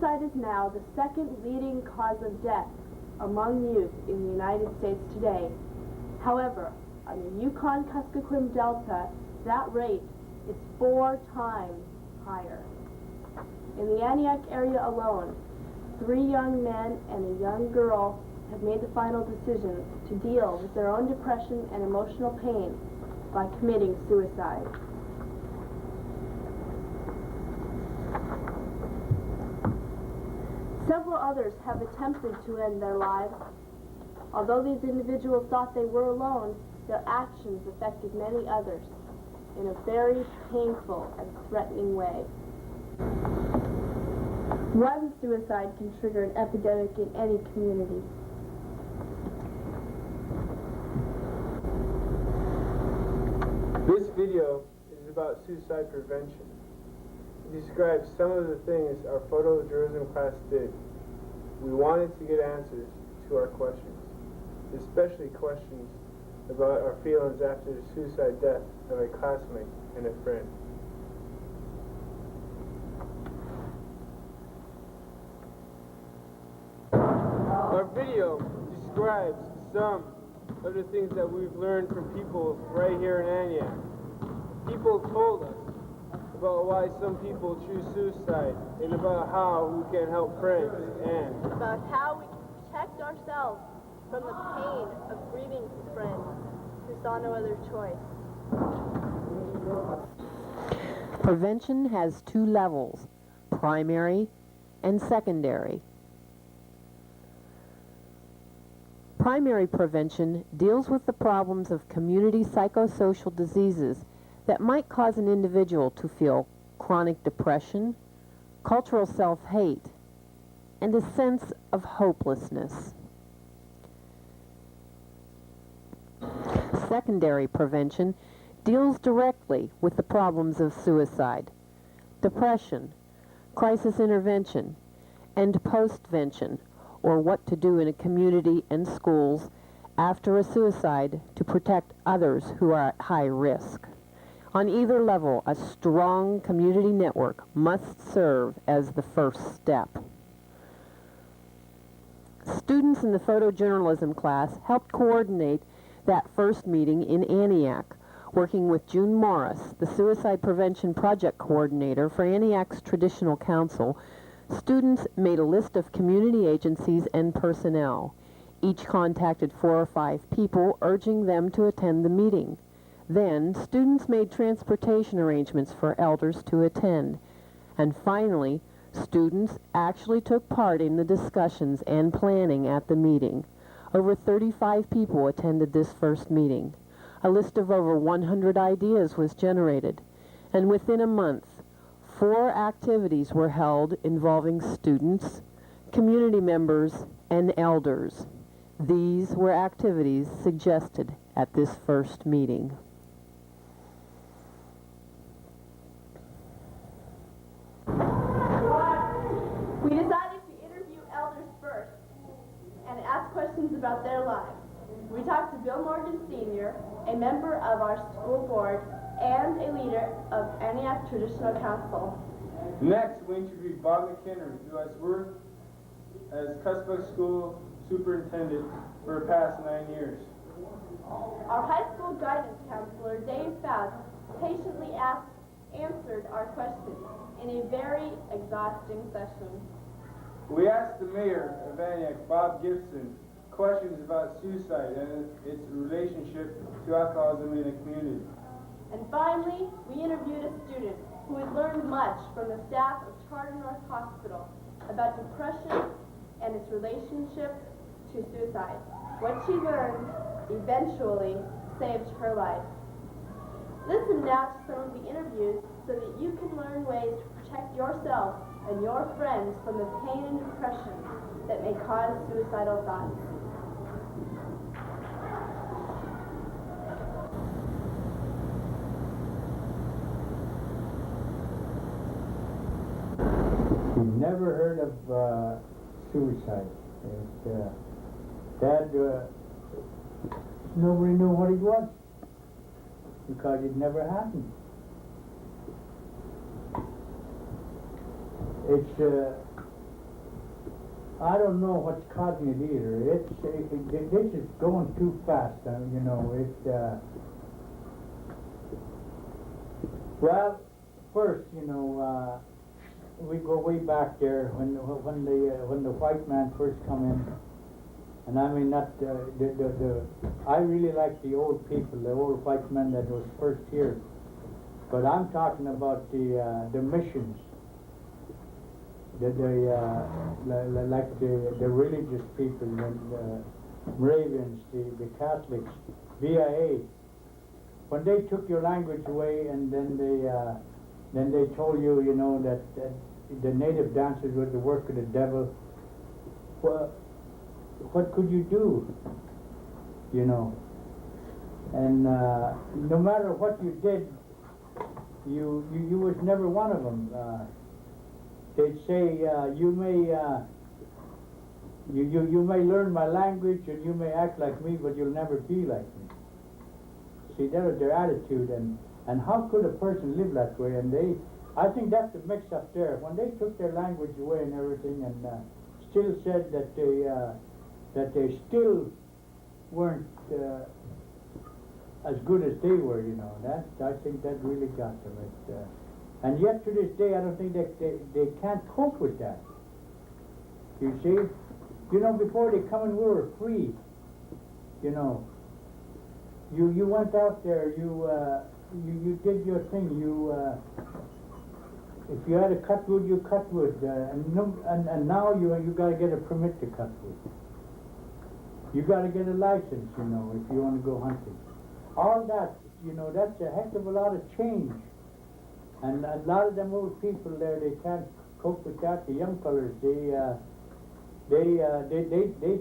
Suicide is now the second leading cause of death among youth in the United States today. However, on the Yukon-Kuskokwim Delta, that rate is 4 times higher. In the Aniak area alone, 3 young men and a young girl have made the final decision to deal with their own depression and emotional pain by committing suicide. Several others have attempted to end their lives. Although these individuals thought they were alone, their actions affected many others in a very painful and threatening way. One suicide can trigger an epidemic in any community. This video is about suicide prevention. It describes some of the things our photojournalism class did. We wanted to get answers to our questions, especially questions about our feelings after the suicide death of a classmate and a friend. Our video describes some of the things that we've learned from people right here in Aniak. People told us about why some people choose suicide and about how we can help friends and about how we can protect ourselves from the pain of grieving friends who saw no other choice. Prevention has 2 levels, primary and secondary. Primary prevention deals with the problems of community psychosocial diseases that might cause an individual to feel chronic depression, cultural self-hate, and a sense of hopelessness. Secondary prevention deals directly with the problems of suicide, depression, crisis intervention, and postvention, or what to do in a community and schools after a suicide to protect others who are at high risk. On either level, a strong community network must serve as the first step. Students in the photojournalism class helped coordinate that first meeting in Aniak, working with June Morris, the Suicide Prevention Project Coordinator for Aniak's Traditional Council. Students made a list of community agencies and personnel. Each contacted 4 or 5 people, urging them to attend the meeting. Then, students made transportation arrangements for elders to attend. And finally, students actually took part in the discussions and planning at the meeting. Over 35 people attended this first meeting. A list of over 100 ideas was generated. And within a month, 4 activities were held involving students, community members, and elders. These were activities suggested at this first meeting. We decided to interview elders first and ask questions about their lives. We talked to Bill Morgan Sr., a member of our school board and a leader of Aniak Traditional Council. Next, we interviewed Bob McHenry, who has worked as Kuskokwim School Superintendent for the past 9 years. Our high school guidance counselor, Dave Faust, patiently answered our questions in a very exhausting session. We asked the mayor of Aniak, Bob Gibson, questions about suicide and its relationship to alcoholism in the community. And finally, we interviewed a student who had learned much from the staff of Charter North Hospital about depression and its relationship to suicide. What she learned eventually saved her life. Listen now to some of the interviews so that you can learn ways to protect yourself and your friends from the pain and depression that may cause suicidal thoughts. We've never heard of suicide. Dad, nobody knew what it was because it never happened. I don't know what's causing it either. This is going too fast, you know. Well, first, you know, we go way back there when the white man first come in, and I mean not I really like the old people, the old white men that was first here, but I'm talking about the missions. Like the religious people, the Moravians, the Catholics, BIA, when they took your language away and then they told you, you know, that the native dancers were the work of the devil. Well, what could you do? You know, and no matter what you did, you was never one of them. They'd say, you may learn my language and you may act like me, but you'll never be like me. See, that was their attitude, and how could a person live that way? And I think that's the mix-up there. When they took their language away and everything, and still said that they still weren't as good as they were, you know. I think that really got them. And yet to this day, I don't think they can't cope with that. You see? You know, before they come in, we were free. You know. You went out there, you did your thing. If you had to cut wood, you cut wood. And now you got to get a permit to cut wood. You got to get a license, you know, if you want to go hunting. All that, you know, that's a heck of a lot of change. And a lot of them old people there, they can't cope with that. The young fellas, they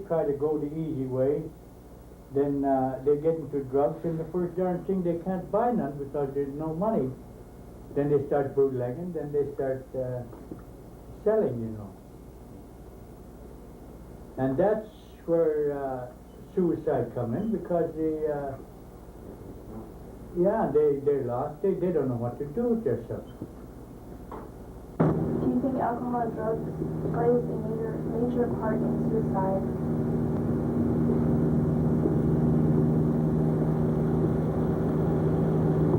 try to go the easy way. Then they get into drugs, and the first darn thing, they can't buy none because there's no money. Then they start bootlegging, then they start selling, you know. And that's where suicide come in, because they're lost. They don't know what to do with themselves. Do you think alcohol and drugs plays a major part in suicide?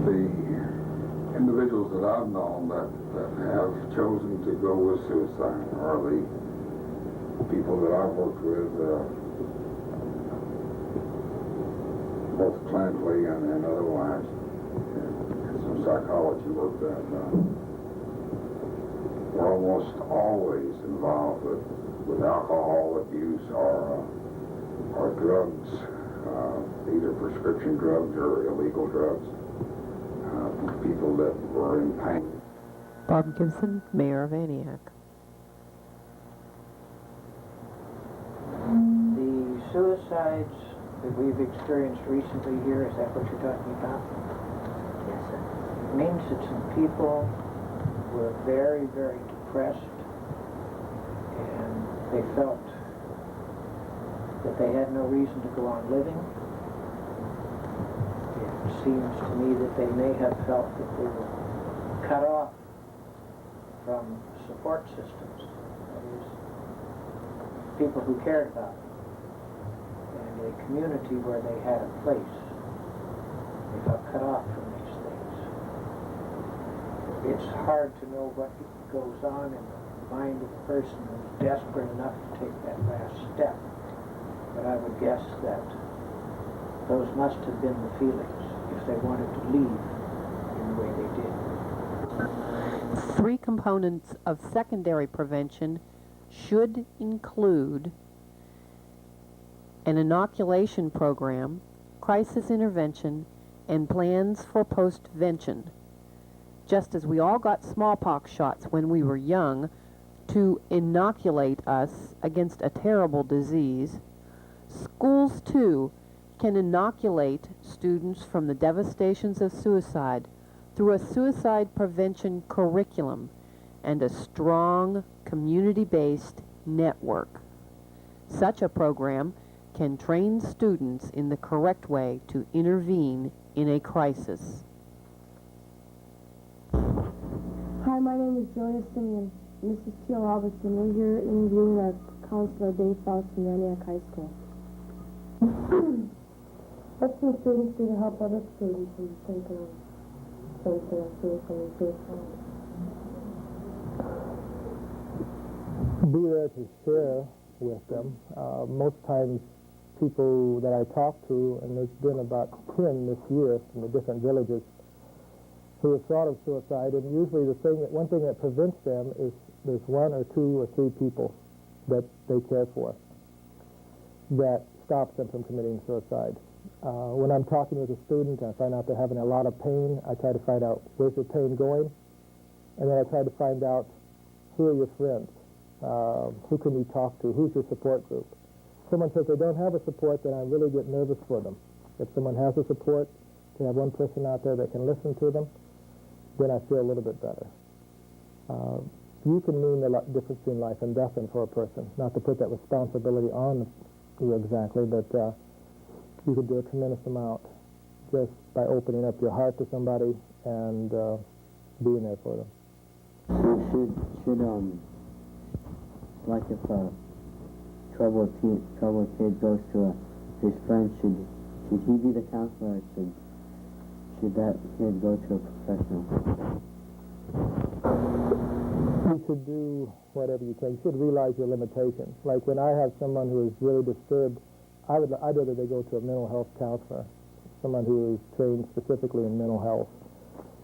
The individuals that I've known that have chosen to go with suicide are the people that I've worked with, both clinically and otherwise. Some psychology work that I've done. We're almost always involved with alcohol abuse or drugs, either prescription drugs or illegal drugs. People that were in pain. Bob Gibson, Mayor of Aniak. The suicides that we've experienced recently here, is that what you're talking about? Yes, sir. It means that some people were very, very depressed, and they felt that they had no reason to go on living. It seems to me that they may have felt that they were cut off from support systems, that is, people who cared about them, and a community where they had a place. They felt cut off from these things. It's hard to know what goes on in the mind of a person who's desperate enough to take that last step, but I would guess that those must have been the feelings if they wanted to leave in the way they did. 3 components of secondary prevention should include an inoculation program, crisis intervention, and plans for postvention. Just as we all got smallpox shots when we were young to inoculate us against a terrible disease, schools too can inoculate students from the devastations of suicide through a suicide prevention curriculum and a strong community-based network. Such a program can train students in the correct way to intervene in a crisis. Hi, my name is Jonas Simeon. This is Teal Robertson. We're here interviewing our counselor Dave Faust from Aniak High School. What can students do to help other students in thinking of something or suicide? Be there to share with them. Most times people that I talk to, and there's been about 10 this year from the different villages who have thought of suicide, and usually one thing that prevents them is there's 1 or 2 or 3 people that they care for that stops them from committing suicide. When I'm talking with a student, I find out they're having a lot of pain. I try to find out where's the pain going, and then I try to find out who are your friends, who can you talk to, who's your support group. Someone says they don't have a support, then I really get nervous for them. If someone has a support, to have one person out there that can listen to them, then I feel a little bit better. You can mean a lot difference between life and death for a person. Not to put that responsibility on you exactly, but you can do a tremendous amount just by opening up your heart to somebody and being there for them. Should like if a troubled kid goes to his friend, should he be the counselor, or should that kid go to a professional? You should do whatever you can. You should realize your limitations. Like when I have someone who is really disturbed, I'd rather they go to a mental health counselor, someone who is trained specifically in mental health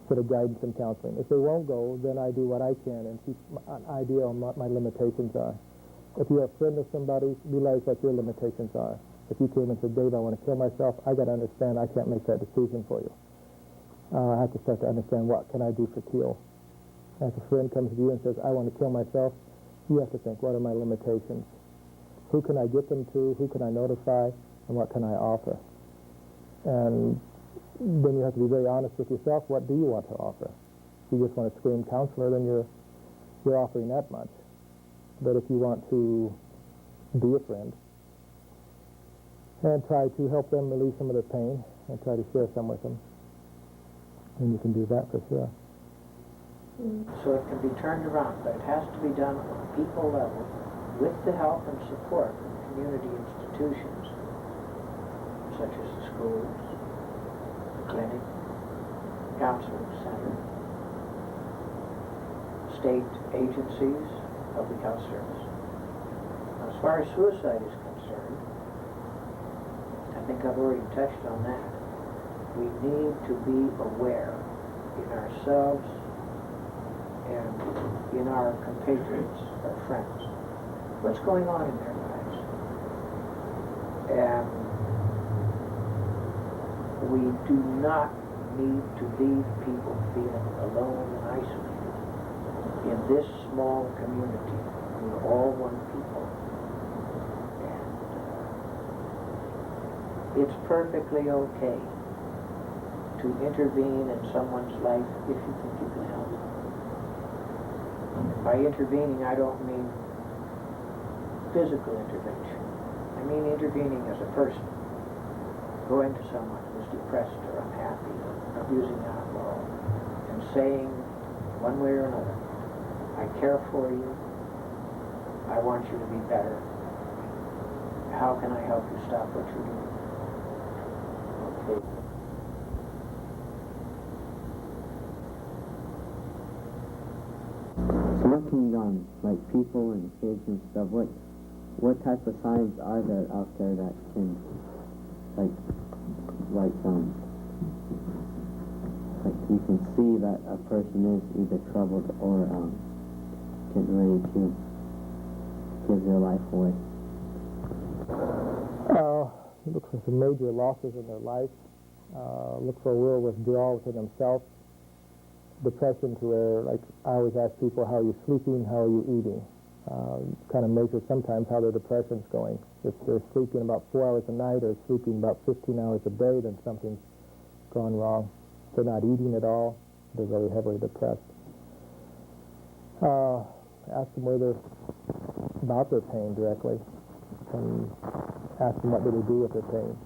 for the guidance and counseling. If they won't go, then I do what I can and keep an idea on what my limitations are. If you're a friend of somebody, realize what your limitations are. If you came and said, Dave, I want to kill myself, I got to understand I can't make that decision for you. I have to start to understand what can I do for Teal. If a friend comes to you and says, I want to kill myself, you have to think, what are my limitations? Who can I get them to? Who can I notify? And what can I offer? And then you have to be very honest with yourself. What do you want to offer? If you just want to scream counselor, then you're offering that much. But if you want to be a friend and try to help them relieve some of their pain and try to share some with them, then you can do that for sure. So it can be turned around, but it has to be done on a people level with the help and support from community institutions such as the schools, the clinic, counseling center, state agencies, public health service. Now, as far as suicide is concerned, I think I've already touched on that. We need to be aware in ourselves and in our compatriots, our friends, what's going on in their lives. And we do not need to leave people feeling alone and isolated in this small community. We're all one people. And it's perfectly okay to intervene in someone's life if you think you can help. By intervening, I don't mean physical intervention. I mean intervening as a person. Going to someone who's depressed or unhappy or abusing alcohol and saying one way or another, I care for you, I want you to be better. How can I help you stop what you're doing? Okay. Looking on like people and kids and stuff, what type of signs are there out there that can like you can see that a person is either troubled or getting ready to give their life away? Look for some major losses in their life. Look for a real withdrawal within themselves. Depression to where, like, I always ask people, how are you sleeping, how are you eating? Kind of measure sometimes how their depression's going. If they're sleeping about 4 hours a night or sleeping about 15 hours a day, then something's gone wrong. If they're not eating at all, they're very heavily depressed. Ask them where they're about their pain directly, and ask them what do they do with their pain.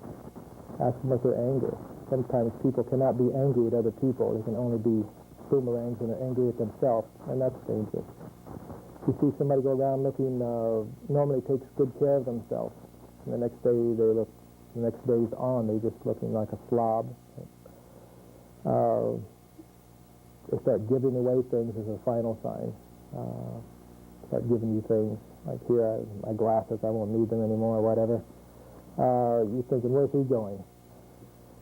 Ask them what their anger. Sometimes people cannot be angry at other people. They can only be boomerangs when they're angry at themselves, and that's dangerous. You see somebody go around looking, normally takes good care of themselves. And the next day's on, they're just looking like a slob. They start giving away things as a final sign. Start giving you things, like here, my glasses, I won't need them anymore, or whatever. You're thinking, where's he going?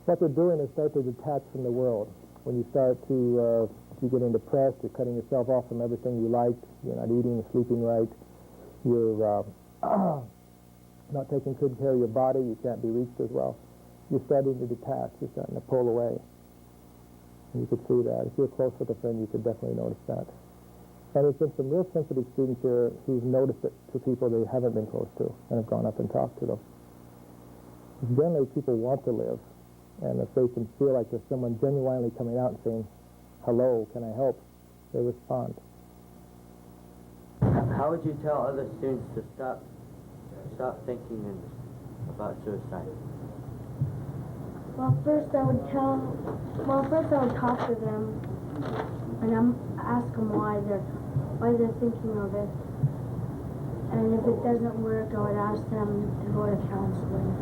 What they're doing is start to detach from the world. When you start to, you're getting depressed, you're cutting yourself off from everything you liked, you're not eating, sleeping right, you're not taking good care of your body, you can't be reached as well. You're starting to detach, you're starting to pull away. And you could see that. If you're close with a friend, you could definitely notice that. And there's been some real sensitive students here who've noticed it to people they haven't been close to and have gone up and talked to them. Generally, people want to live, and if they can feel like there's someone genuinely coming out and saying, hello, can I help? They respond. How would you tell other students to stop thinking about suicide? Well, first I would talk to them and ask them why they're thinking of it. And if it doesn't work, I would ask them to go to counseling.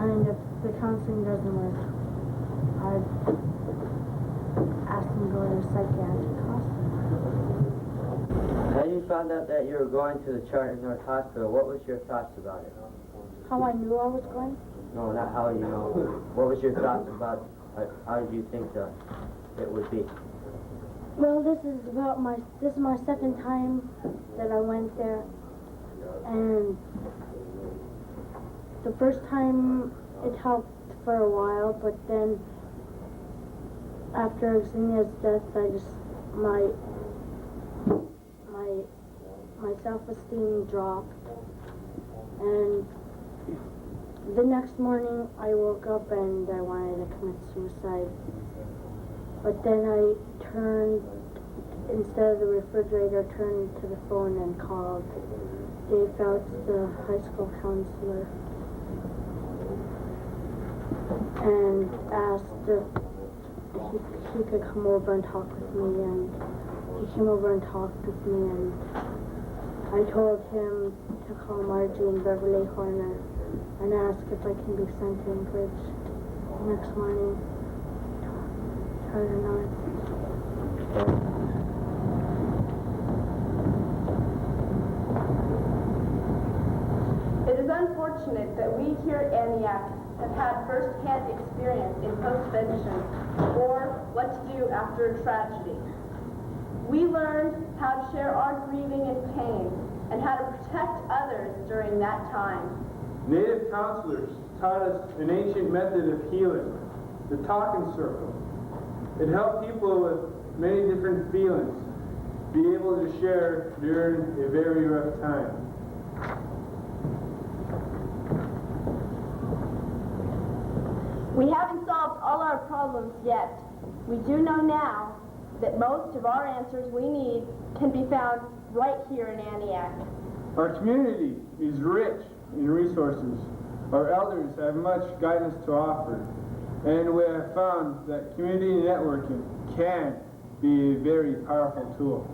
And if the counseling doesn't work, I'd ask them to go to a psychiatric hospital. How you found out that you were going to the Tyrone North Hospital, what was your thoughts about it? How I knew I was going? No, not how you know. What was your thoughts about, how did you think it would be? Well, this is my second time that I went there, and the first time it helped for a while, but then after Xenia's death, my self-esteem dropped, and the next morning I woke up and I wanted to commit suicide. But then I instead of the refrigerator, turned to the phone and called Dave Fouts, the high school counselor, and asked if he could come over and talk with me, and he came over and talked with me, and I told him to call Margie and Beverly Horner and ask if I can be sent to Anchorage next morning. Tyrone North. It is unfortunate that we here at Aniak have had first-hand experience in postvention, or what to do after a tragedy. We learned how to share our grieving and pain, and how to protect others during that time. Native counselors taught us an ancient method of healing, the talking circle. It helped people with many different feelings be able to share during a very rough time. We haven't solved all our problems yet. We do know now that most of our answers we need can be found right here in Aniak. Our community is rich in resources. Our elders have much guidance to offer, and we have found that community networking can be a very powerful tool.